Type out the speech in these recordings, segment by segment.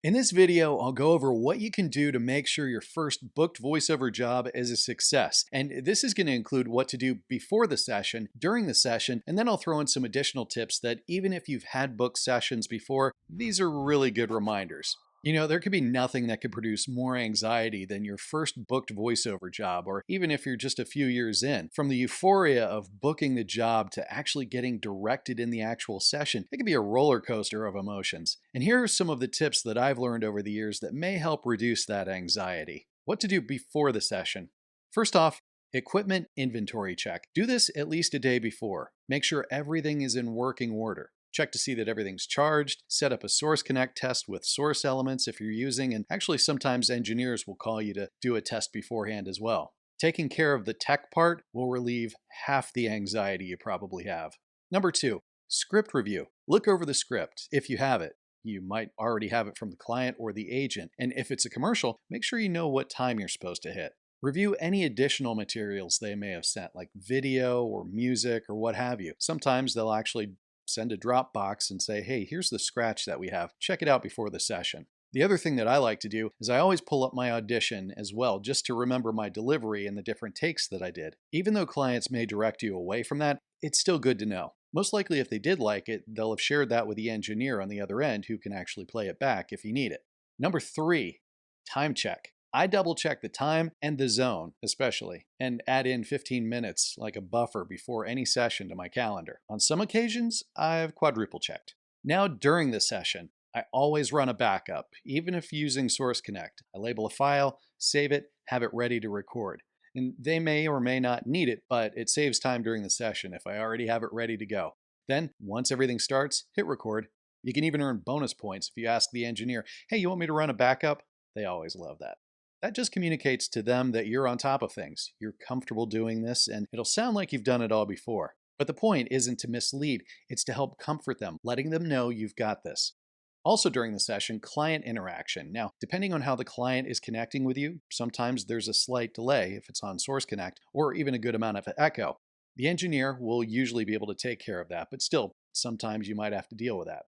In this video, I'll go over what you can do to make sure your first booked voiceover job is a success. And this is going to include what to do before the session, during the session, and then I'll throw in some additional tips that even if you've had booked sessions before, these are really good reminders. There could be nothing that could produce more anxiety than your first booked voiceover job, or even if you're just a few years in. From the euphoria of booking the job to actually getting directed in the actual session, it can be a roller coaster of emotions. And here are some of the tips that I've learned over the years that may help reduce that anxiety. What to do before the session. First off, equipment inventory check. Do this at least a day before. Make sure everything is in working order. Check to see that everything's charged, set up a Source Connect test with source elements if you're using, and actually sometimes engineers will call you to do a test beforehand as well. Taking care of the tech part will relieve half the anxiety you probably have. Number 2, script review. Look over the script if you have it. You might already have it from the client or the agent, and if it's a commercial, make sure you know what time you're supposed to hit. Review any additional materials they may have sent, like video or music or what have you. Sometimes they'll actually send a Dropbox and say, hey, here's the scratch that we have. Check it out before the session. The other thing that I like to do is I always pull up my audition as well, just to remember my delivery and the different takes that I did. Even though clients may direct you away from that, it's still good to know. Most likely if they did like it, they'll have shared that with the engineer on the other end who can actually play it back if you need it. Number 3, time check. I double check the time and the zone, especially, and add in 15 minutes like a buffer before any session to my calendar. On some occasions, I've quadruple checked. Now, during the session, I always run a backup, even if using Source Connect. I label a file, save it, have it ready to record. And they may or may not need it, but it saves time during the session if I already have it ready to go. Then, once everything starts, hit record. You can even earn bonus points if you ask the engineer, hey, you want me to run a backup? They always love that. That just communicates to them that you're on top of things. You're comfortable doing this, and it'll sound like you've done it all before. But the point isn't to mislead, it's to help comfort them, letting them know you've got this. Also during the session, client interaction. Now, depending on how the client is connecting with you, sometimes there's a slight delay if it's on Source Connect, or even a good amount of echo. The engineer will usually be able to take care of that, but still, sometimes you might have to deal with that.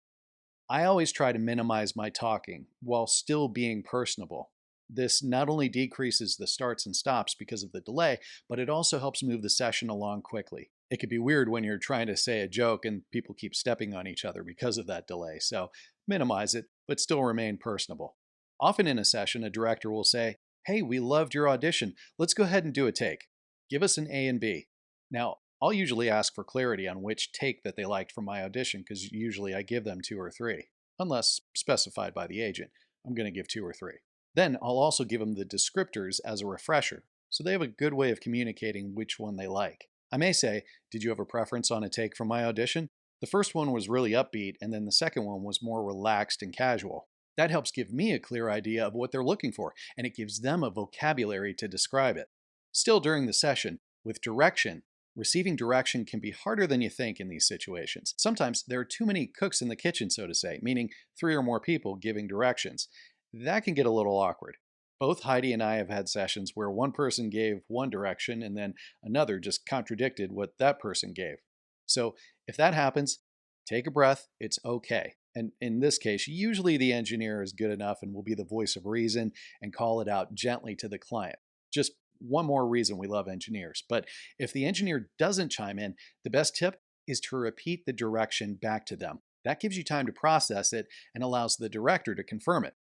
I always try to minimize my talking while still being personable. This not only decreases the starts and stops because of the delay, but it also helps move the session along quickly. It could be weird when you're trying to say a joke and people keep stepping on each other because of that delay, so minimize it, but still remain personable. Often in a session, a director will say, hey, we loved your audition. Let's go ahead and do a take. Give us an A and B. Now, I'll usually ask for clarity on which take that they liked from my audition because usually I give them 2 or 3, unless specified by the agent. I'm going to give 2 or 3. Then I'll also give them the descriptors as a refresher, so they have a good way of communicating which one they like. I may say, did you have a preference on a take from my audition? The first one was really upbeat, and then the second one was more relaxed and casual. That helps give me a clear idea of what they're looking for, and it gives them a vocabulary to describe it. Still during the session, with direction, receiving direction can be harder than you think in these situations. Sometimes there are too many cooks in the kitchen, so to say, meaning 3 or more people giving directions. That can get a little awkward. Both Heidi and I have had sessions where one person gave one direction and then another just contradicted what that person gave. So if that happens, take a breath, it's okay. And in this case, usually the engineer is good enough and will be the voice of reason and call it out gently to the client. Just one more reason we love engineers. But if the engineer doesn't chime in, the best tip is to repeat the direction back to them. That gives you time to process it and allows the director to confirm it.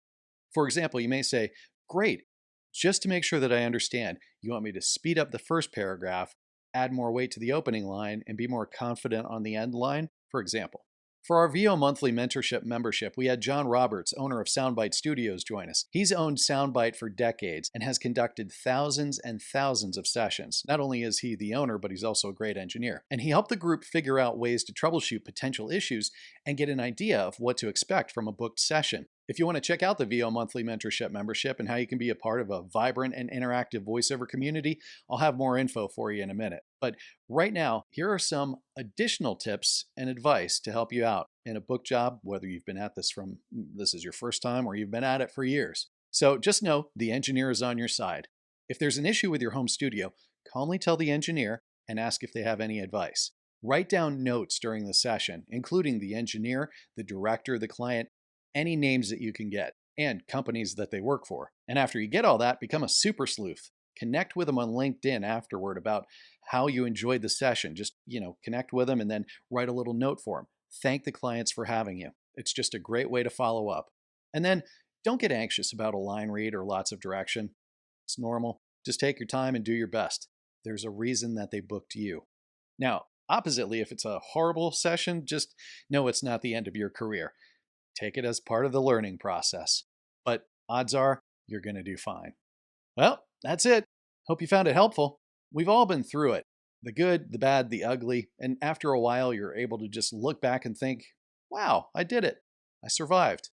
For example, you may say, great, just to make sure that I understand, you want me to speed up the first paragraph, add more weight to the opening line, and be more confident on the end line, for example. For our VO Monthly Mentorship membership, we had John Roberts, owner of Soundbite Studios, join us. He's owned Soundbite for decades and has conducted thousands and thousands of sessions. Not only is he the owner, but he's also a great engineer. And he helped the group figure out ways to troubleshoot potential issues and get an idea of what to expect from a booked session. If you want to check out the VO Monthly Mentorship membership and how you can be a part of a vibrant and interactive voiceover community, I'll have more info for you in a minute. But right now, here are some additional tips and advice to help you out in a book job, whether you've been at this is your first time or you've been at it for years. So just know the engineer is on your side. If there's an issue with your home studio, calmly tell the engineer and ask if they have any advice. Write down notes during the session, including the engineer, the director, the client, any names that you can get. and companies that they work for. And after you get all that, become a super sleuth. Connect with them on LinkedIn afterward about how you enjoyed the session. Just, connect with them and then write a little note for them. Thank the clients for having you. It's just a great way to follow up. And then don't get anxious about a line read or lots of direction. It's normal. Just take your time and do your best. There's a reason that they booked you. Now, oppositely, if it's a horrible session, just know it's not the end of your career. Take it as part of the learning process. But odds are you're going to do fine. Well, that's it. Hope you found it helpful. We've all been through it. The good, the bad, the ugly. And after a while, you're able to just look back and think, wow, I did it. I survived.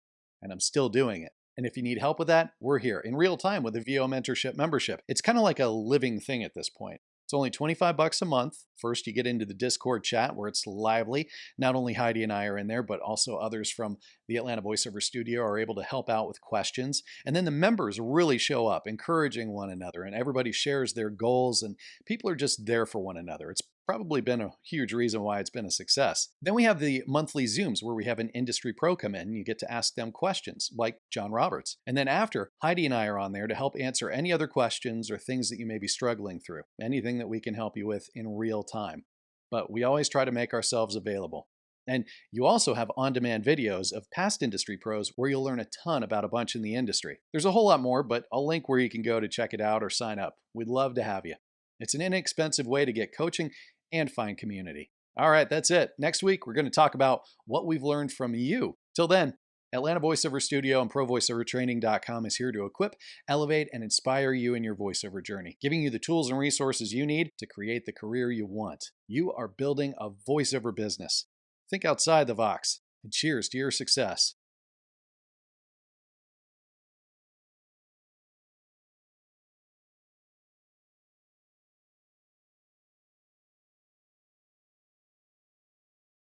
And I'm still doing it. And if you need help with that, we're here in real time with the VO Mentorship membership. It's kind of like a living thing at this point. It's only $25 a month. First, you get into the Discord chat where it's lively. Not only Heidi and I are in there, but also others from the Atlanta Voiceover Studio are able to help out with questions. And then the members really show up, encouraging one another, and everybody shares their goals, and people are just there for one another. It's probably been a huge reason why it's been a success. Then we have the monthly Zooms where we have an industry pro come in and you get to ask them questions like John Roberts. And then after, Heidi and I are on there to help answer any other questions or things that you may be struggling through, anything that we can help you with in real time. But we always try to make ourselves available. And you also have on-demand videos of past industry pros where you'll learn a ton about a bunch in the industry. There's a whole lot more, but I'll link where you can go to check it out or sign up. We'd love to have you. It's an inexpensive way to get coaching and find community. All right, that's it. Next week, we're going to talk about what we've learned from you. Till then, Atlanta Voiceover Studio and ProVoiceOverTraining.com is here to equip, elevate, and inspire you in your voiceover journey, giving you the tools and resources you need to create the career you want. You are building a voiceover business. Think outside the box, and cheers to your success.